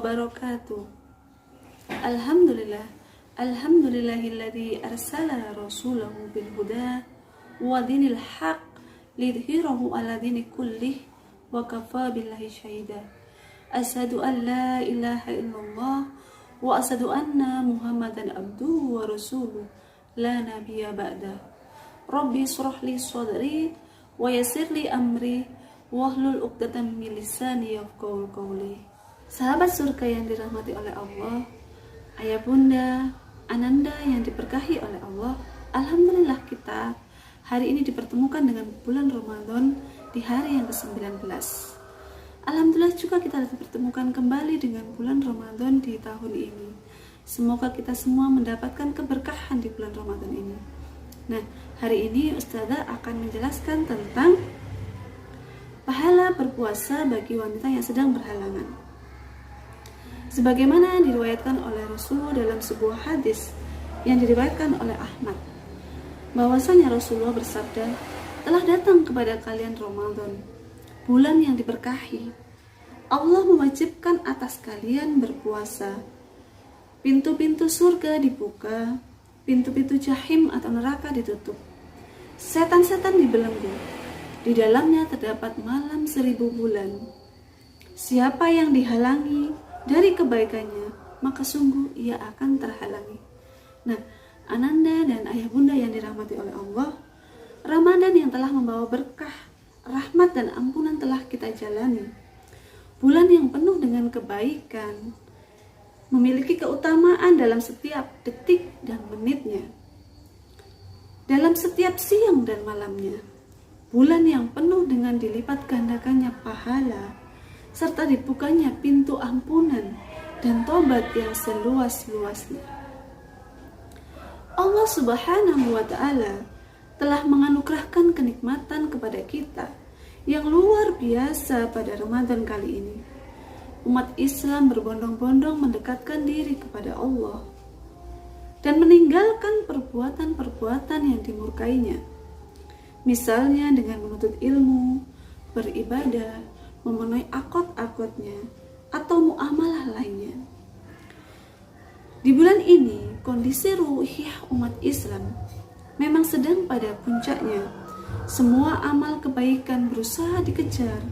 wabarakatuh. Alhamdulillahilladzi arsala rasulahu bil huda wa dinil haq lidhhirahu ala dini kullih wa kafa billahi syahida. Asyhadu an la ilaha illallah wa asyhadu anna Muhammadan abduhu wa rasuluh la nabiyya ba'da. Rabbi shrah li sadri wa yassir li amri wahlul 'uqdatam min lisani yafqahu qawli. Sahabat surga yang dirahmati oleh Allah, ayah bunda, ananda yang diberkahi oleh Allah, alhamdulillah kita hari ini dipertemukan dengan bulan Ramadan di hari yang ke-19. Alhamdulillah juga kita dipertemukan kembali dengan bulan Ramadan di tahun ini. Semoga kita semua mendapatkan keberkahan di bulan Ramadan ini. Nah, hari ini Ustazah akan menjelaskan tentang pahala berpuasa bagi wanita yang sedang berhalangan. Sebagaimana diriwayatkan oleh Rasulullah dalam sebuah hadis yang diriwayatkan oleh Ahmad, bahwasanya Rasulullah bersabda, telah datang kepada kalian Ramadan, bulan yang diberkahi. Allah mewajibkan atas kalian berpuasa. Pintu-pintu surga dibuka, pintu-pintu jahim atau neraka ditutup. Setan-setan dibelenggu. Di dalamnya terdapat malam 1000 bulan. Siapa yang dihalangi dari kebaikannya, maka sungguh ia akan terhalangi. Nah, ananda dan ayah bunda yang dirahmati oleh Allah, Ramadan yang telah membawa berkah, rahmat dan ampunan telah kita jalani. Bulan yang penuh dengan kebaikan, memiliki keutamaan dalam setiap detik dan menitnya, dalam setiap siang dan malamnya. Bulan yang penuh dengan dilipat gandakannya pahala, serta dibukanya pintu ampunan dan tobat yang seluas-luasnya. Allah Subhanahu wa Ta'ala telah menganugerahkan kenikmatan kepada kita yang luar biasa pada Ramadan kali ini. Umat Islam berbondong-bondong mendekatkan diri kepada Allah dan meninggalkan perbuatan-perbuatan yang dimurkainya. Misalnya dengan menuntut ilmu, beribadah, memenuhi akad-akadnya, atau muamalah lainnya. Di bulan ini, kondisi ruhiyah umat Islam memang sedang pada puncaknya. Semua amal kebaikan berusaha dikejar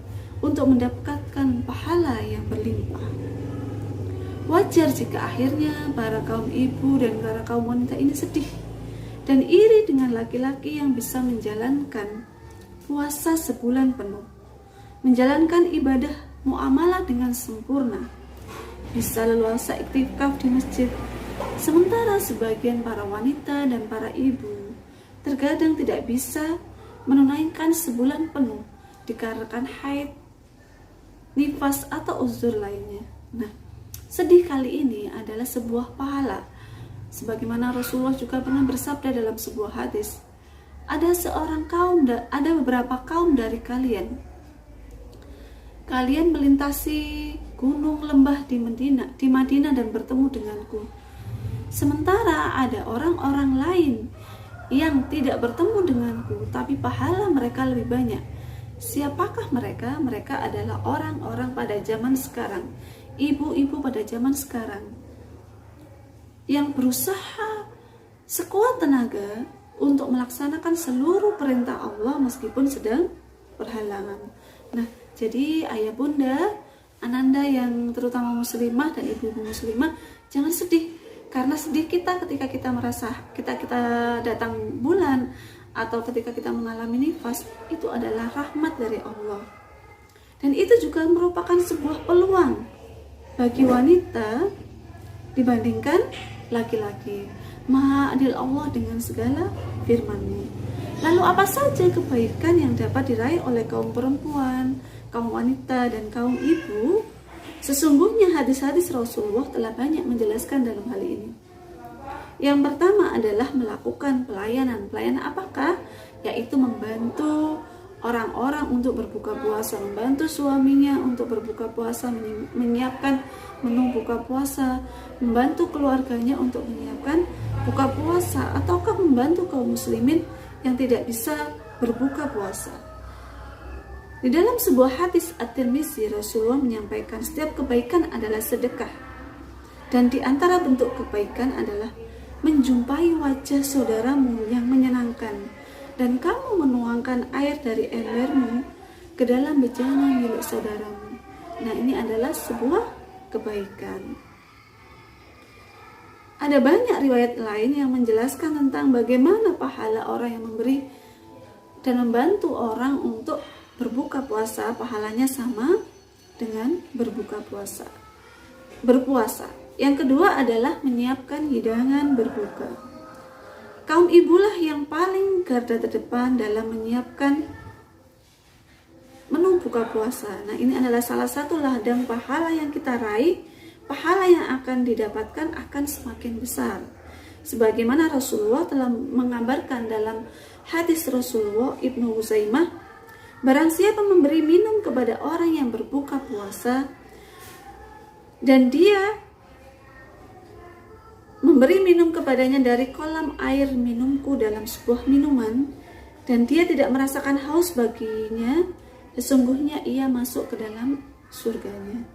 untuk mendapatkan pahala yang berlimpah. Wajar jika akhirnya para kaum ibu dan para kaum wanita ini sedih dan iri dengan laki-laki yang bisa menjalankan puasa sebulan penuh, menjalankan ibadah muamalah dengan sempurna, bisa leluasa iktikaf di masjid, sementara sebagian para wanita dan para ibu terkadang tidak bisa menunaikan sebulan penuh dikarenakan haid, nifas atau uzur lainnya. Nah, sedih kali ini adalah sebuah pahala, sebagaimana Rasulullah juga pernah bersabda dalam sebuah hadis, ada beberapa kaum dari kalian melintasi gunung lembah di Madinah dan bertemu denganku. Sementara ada orang-orang lain yang tidak bertemu denganku, tapi pahala mereka lebih banyak. Siapakah mereka? Mereka adalah orang-orang pada zaman sekarang, ibu-ibu pada zaman sekarang, yang berusaha sekuat tenaga untuk melaksanakan seluruh perintah Allah meskipun sedang berhalangan. Nah, jadi ayah bunda, ananda yang terutama muslimah dan ibu-ibu muslimah, jangan sedih. Karena sedih kita ketika kita merasa kita datang bulan atau ketika kita mengalami nifas, itu adalah rahmat dari Allah. Dan itu juga merupakan sebuah peluang bagi wanita dibandingkan laki-laki. Maha adil Allah dengan segala firman-Nya. Lalu apa saja kebaikan yang dapat diraih oleh kaum perempuan, kaum wanita, dan kaum ibu? Sesungguhnya hadis-hadis Rasulullah telah banyak menjelaskan dalam hal ini. Yang pertama adalah melakukan pelayanan. Pelayanan apakah? Yaitu membantu orang-orang untuk berbuka puasa, membantu suaminya untuk berbuka puasa, menyiapkan menu buka puasa, membantu keluarganya untuk menyiapkan buka puasa, ataukah membantu kaum muslimin yang tidak bisa berbuka puasa. Di dalam sebuah hadis At-Tirmizi, Rasulullah menyampaikan setiap kebaikan adalah sedekah. Dan di antara bentuk kebaikan adalah menjumpai wajah saudaramu yang menyenangkan dan kamu menuangkan air dari embermu ke dalam bejana milik saudaramu. Nah, ini adalah sebuah kebaikan. Ada banyak riwayat lain yang menjelaskan tentang bagaimana pahala orang yang memberi dan membantu orang untuk berbuka puasa, pahalanya sama dengan berpuasa. Yang kedua adalah menyiapkan hidangan berbuka. Kaum ibulah yang paling garda terdepan dalam menyiapkan menu buka puasa. Nah, ini adalah salah satu ladang pahala yang kita raih. Pahala yang akan didapatkan akan semakin besar. Sebagaimana Rasulullah telah mengabarkan dalam hadis Rasulullah Ibnu Huzaimah, barang siapa memberi minum kepada orang yang berbuka puasa dan dia memberi minum kepadanya dari kolam air minumku dalam sebuah minuman dan dia tidak merasakan haus baginya, sesungguhnya ia masuk ke dalam surganya.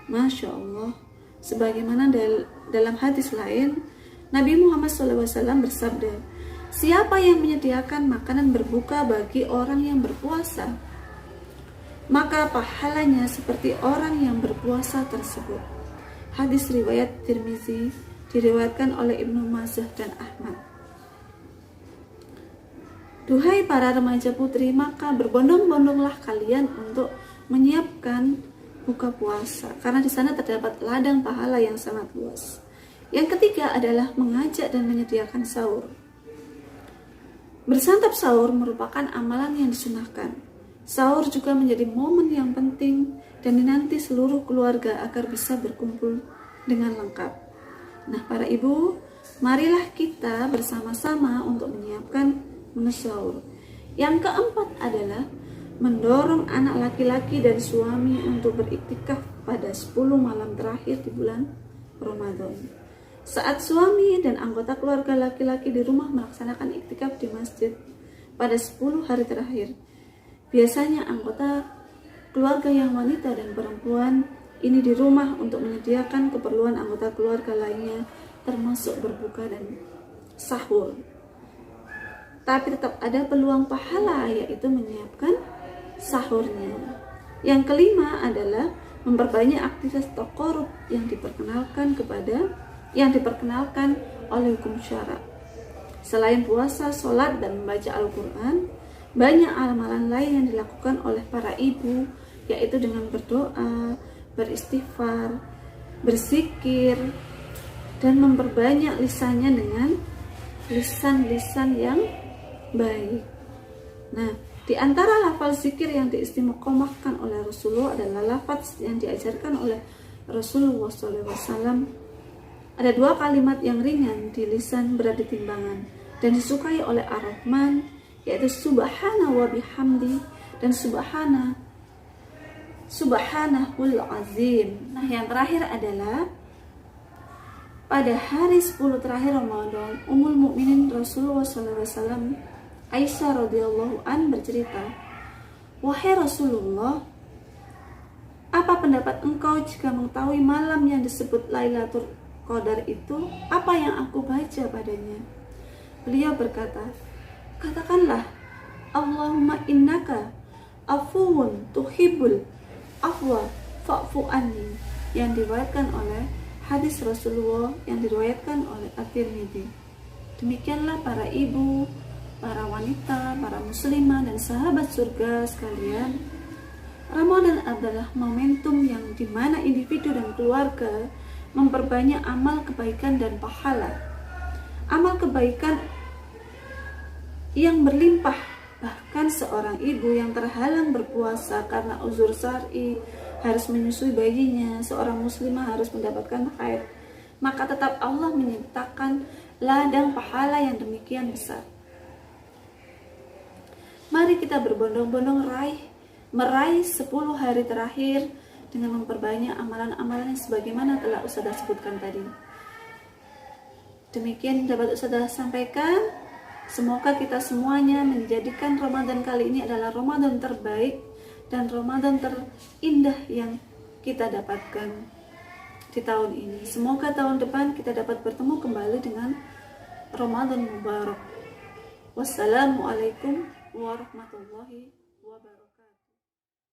Masya Allah. Sebagaimana dalam hadis lain, Nabi Muhammad SAW bersabda, siapa yang menyediakan makanan berbuka bagi orang yang berpuasa, maka pahalanya seperti orang yang berpuasa tersebut. Hadis riwayat Tirmizi, diriwayatkan oleh Ibnu Majah dan Ahmad. Duhai para remaja putri, maka berbondong-bondonglah kalian untuk menyiapkan buka puasa, karena di sana terdapat ladang pahala yang sangat luas. Yang ketiga adalah mengajak dan menyediakan sahur. Bersantap sahur merupakan amalan yang disunahkan. Sahur juga menjadi momen yang penting dan dinanti seluruh keluarga agar bisa berkumpul dengan lengkap. Nah, para ibu, marilah kita bersama-sama untuk menyiapkan menu sahur. Yang keempat adalah mendorong anak laki-laki dan suami untuk beriktikaf pada 10 malam terakhir di bulan Ramadan. Saat suami dan anggota keluarga laki-laki di rumah melaksanakan iktikaf di masjid pada 10 hari terakhir, biasanya anggota keluarga yang wanita dan perempuan ini di rumah untuk menyediakan keperluan anggota keluarga lainnya, termasuk berbuka dan sahur. Tapi tetap ada peluang pahala, yaitu menyiapkan sahurnya. Yang kelima adalah memperbanyak aktivitas taqarrub yang diperkenalkan oleh hukum syara. Selain puasa, sholat, dan membaca Al-Quran, banyak amalan lain yang dilakukan oleh para ibu, yaitu dengan berdoa, beristighfar, berzikir, dan memperbanyak lisannya dengan lisan-lisan yang baik. Nah, di antara lafaz zikir yang diistiqomahkan oleh Rasulullah adalah lafaz yang diajarkan oleh Rasulullah SAW. Ada 2 kalimat yang ringan di lisan, berat di timbangan, dan disukai oleh Ar-Rahman, yaitu subhana wa bihamdi dan subhanahul azim. Nah, yang terakhir adalah pada hari 10 terakhir Ramadan, Ummul Mukminin Rasulullah SAW, Aisyah radhiyallahu an bercerita, wahai Rasulullah, apa pendapat engkau jika mengetahui malam yang disebut Lailatul Qadar itu, apa yang aku baca padanya? Beliau berkata, katakanlah, Allahumma innaka afuwun tuhibbul afwa fa'fu anni, yang diriwayatkan oleh hadis Rasulullah yang diriwayatkan oleh At-Tirmizi. Demikianlah para ibu, para wanita, para muslimah dan sahabat surga sekalian, Ramadan adalah momentum yang dimana individu dan keluarga memperbanyak amal kebaikan dan pahala. Amal kebaikan yang berlimpah, bahkan seorang ibu yang terhalang berpuasa karena uzur syar'i harus menyusui bayinya, seorang muslimah harus mendapatkan haid, maka tetap Allah menyertakan ladang pahala yang demikian besar. Mari kita berbondong-bondong meraih 10 hari terakhir dengan memperbanyak amalan-amalan yang sebagaimana telah Ustazah sebutkan tadi. Demikian dapat Ustazah sampaikan. Semoga kita semuanya menjadikan Ramadan kali ini adalah Ramadan terbaik dan Ramadan terindah yang kita dapatkan di tahun ini. Semoga tahun depan kita dapat bertemu kembali dengan Ramadan Mubarak. Wassalamualaikum warahmatullahi wabarakatuh.